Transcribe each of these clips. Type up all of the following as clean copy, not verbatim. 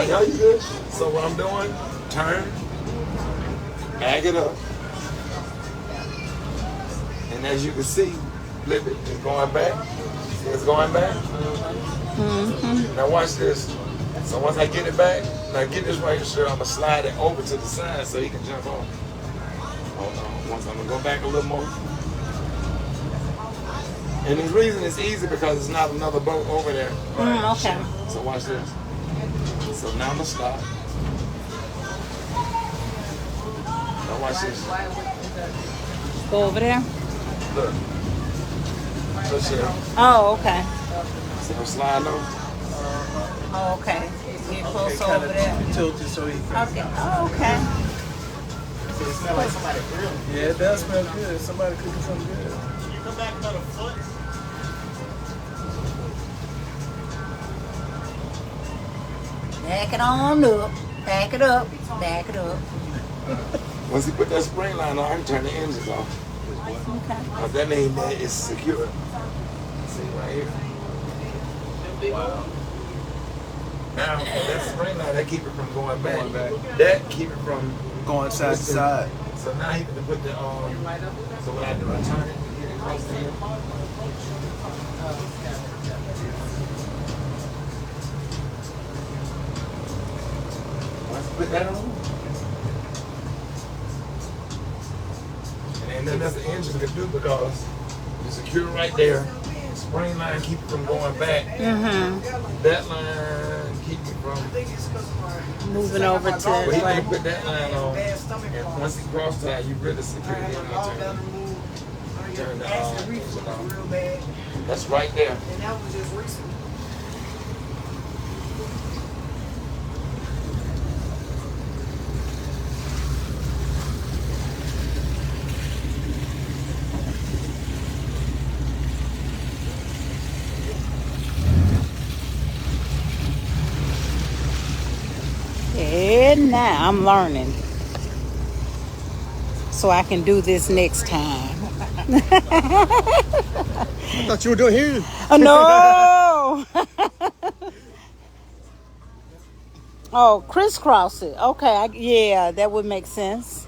Yeah, you good? So what I'm doing, turn, bag it up. And as you can see, flip it, it's going back. See, it's going back. Now watch this. So once I get it back, now get this right here, I'm gonna slide it over to the side so he can jump on. Hold on, once I'm gonna go back a little more. And the reason it's easy because it's not another boat over there. Okay. So watch this. So now I'm gonna stop. Now watch this. Go over there. Look. Look, Cheryl. Oh, okay. See I'm sliding over? Oh, okay. Get close over there. Tilted so he can. Okay. Oh, okay. It smells like somebody grilling. Yeah, it does smell good. Somebody cooking something good. Can you come back another foot? Back it on up. Back it up. Back it up. Once he put that spring line on, I can turn the engines off. Okay. That means that it's secure. See right here. Wow. Now that spring line, that keep it from going back. That keep it from Going side to side. So now he can put the so what I do, I turn it and get it close to him. Once you put that on, and ain't nothing else the engine can do because it's secure right there. Spring line keep it from going back. That line keep it from Moving over to well, he like, can put that line on, and once he cross that, you really secure it. Turn the on. That's right there. And that was just recent. and now I'm learning. So I can do this next time. I thought you were doing here. Oh, no. Oh, crisscross it. Okay, yeah, that would make sense.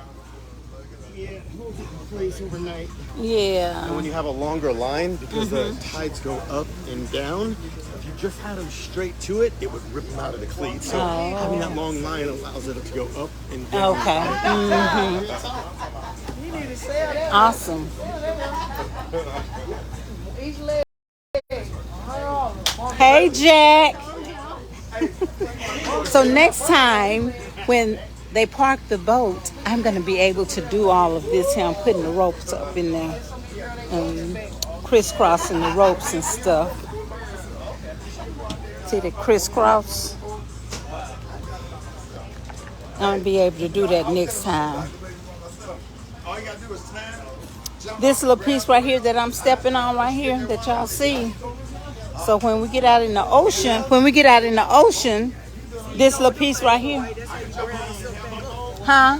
Yeah, hold it in place overnight. Yeah. And when you have a longer line, because the tides go up and down, if you just had them straight to it, it would rip them out of the cleat. So having that long line allows it to go up and down. Okay. Awesome. Hey, Jack. So next time when they park the boat, I'm going to be able to do all of this here. I'm putting the ropes up in there and crisscrossing the ropes and stuff. See the crisscross? I'm going to be able to do that next time. This little piece right here that I'm stepping on right here that y'all see. So when we get out in the ocean, this little piece right here. Huh?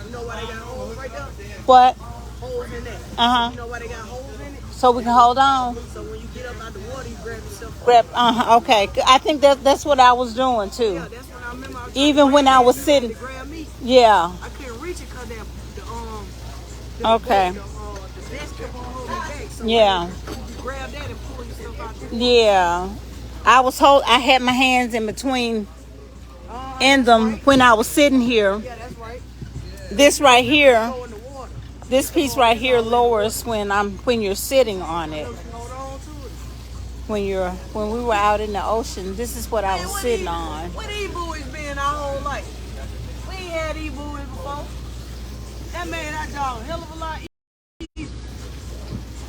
What? Uh-huh. So we can hold on. So when you get up out the water, you grab yourself. Okay. I think that's what I was doing too. Yeah, that's what I remember. Even when I was sitting. Grab me. Yeah. I couldn't reach it because Okay. the desk kept on holding me back. So Yeah. you grab that and pull yourself out the water. Yeah. I had my hands in between in them when I was sitting here. Yeah, that's right. This right here, Go in the water. this piece right here lowers when you're sitting on it. Hold on to it. When we were out in the ocean, this is what I was sitting on. What these buoys been our whole life? We ain't had these buoys before. That made our job a hell of a lot easier.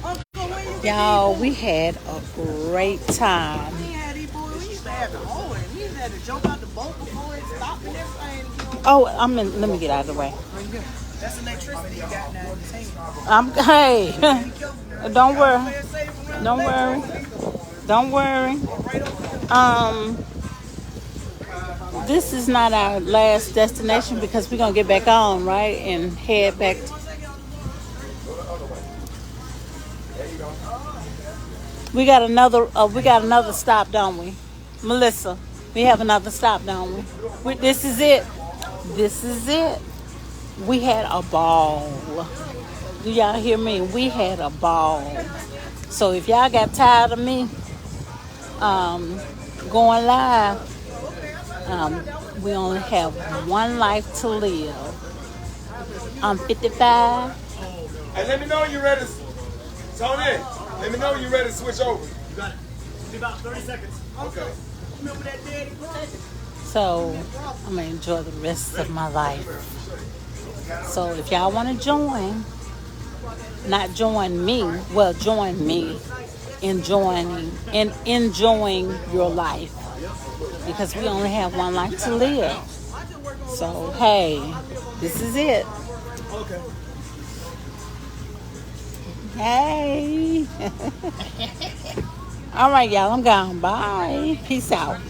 Uncle, when you get Y'all, these we had a great time. We ain't had these buoys. We used to have to hold it. We used to have to jump out the boat before it stopped and everything. Oh, let me get out of the way. That's electricity you got now. Hey, don't worry. Don't worry. This is not our last destination because we're gonna get back on, right, and head back. We got another stop, don't we, Melissa? We have another stop, don't we? This is it. This is it. We had a ball. Do y'all hear me? We had a ball. So if y'all got tired of me going live, we only have one life to live. I'm 55. Hey, let me know when you're ready. Tony, let me know when you're ready to switch over. You got it. Be about 30 seconds. Okay. Remember that daddy project? So I'm going to enjoy the rest of my life. So if y'all want to join, not join me, well, join me in enjoying your life. Because we only have one life to live. So, hey, this is it. Okay. Hey. All right, y'all, I'm gone. Bye. Peace out.